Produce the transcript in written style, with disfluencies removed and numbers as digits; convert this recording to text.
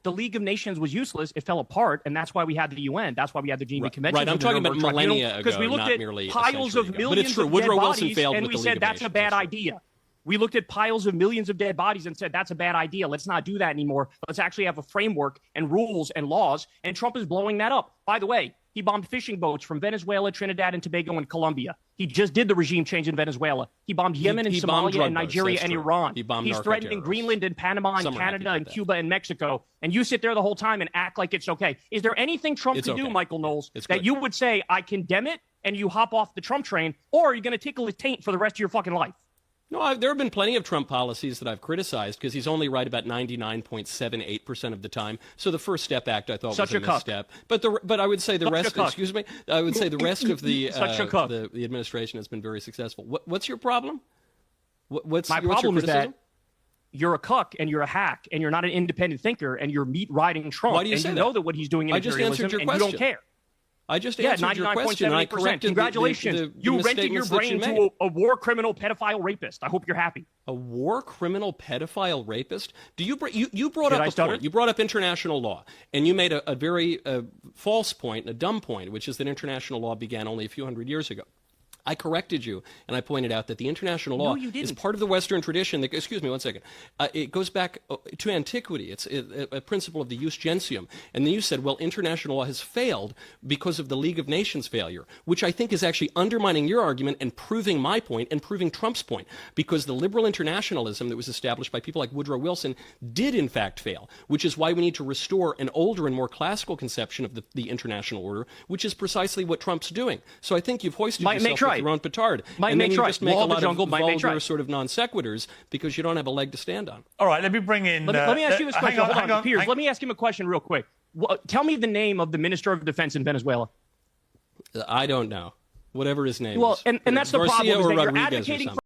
the League of Nations was useless. It fell apart, and that's why we had the UN. That's why we had the Geneva Convention. Right, I'm talking about millennia ago, because we looked at piles of millions of dead bodies, and we said that's a bad idea. We looked at piles of millions of dead bodies and said, that's a bad idea. Let's not do that anymore. Let's actually have a framework and rules and laws. And Trump is blowing that up. By the way, he bombed fishing boats from Venezuela, Trinidad, and Tobago, and Colombia. He just did the regime change in Venezuela. He bombed Yemen and Somalia and Nigeria and Iran. He's threatening Greenland and Panama and Canada and Cuba and Mexico. And you sit there the whole time and act like it's okay. Is there anything Trump can do, Michael Knowles, that you would say, I condemn it, and you hop off the Trump train, or are you going to tickle his taint for the rest of your fucking life? No, there have been plenty of Trump policies that I've criticized because he's only right about 99.78% of the time. So the First Step Act I thought was a misstep. But I would say the rest. Excuse me. I would say the rest of the administration has been very successful. What's your problem? What's my problem is that you're a cuck and you're a hack and you're not an independent thinker and you're meat riding Trump. Why do you say that? know that what he's doing in imperialism and you don't care. I just answered your question. And I corrected Congratulations. You rented your brain to a war criminal, pedophile, rapist. I hope you're happy. A war criminal, pedophile, rapist? You brought up a point. You brought up international law, and you made a very false point, a dumb point, which is that international law began only a few hundred years ago. I corrected you, and I pointed out that the international law is part of the Western tradition. Excuse me one second. It goes back to antiquity. It's a principle of the jus gentium. And then you said, well, international law has failed because of the League of Nations failure, which I think is actually undermining your argument and proving my point and proving Trump's point, because the liberal internationalism that was established by people like Woodrow Wilson did, in fact, fail, which is why we need to restore an older and more classical conception of the international order, which is precisely what Trump's doing. So I think you've hoisted yourself with your own petard. And then you just make a lot of vulgar sort of non sequiturs because you don't have a leg to stand on. All right, let me bring in... Let me ask you this question. Hold on, Piers, let me ask him a question real quick. Tell me the name of the Minister of Defense in Venezuela. I don't know. Whatever his name is. Well, and that's the problem, is that you're advocating for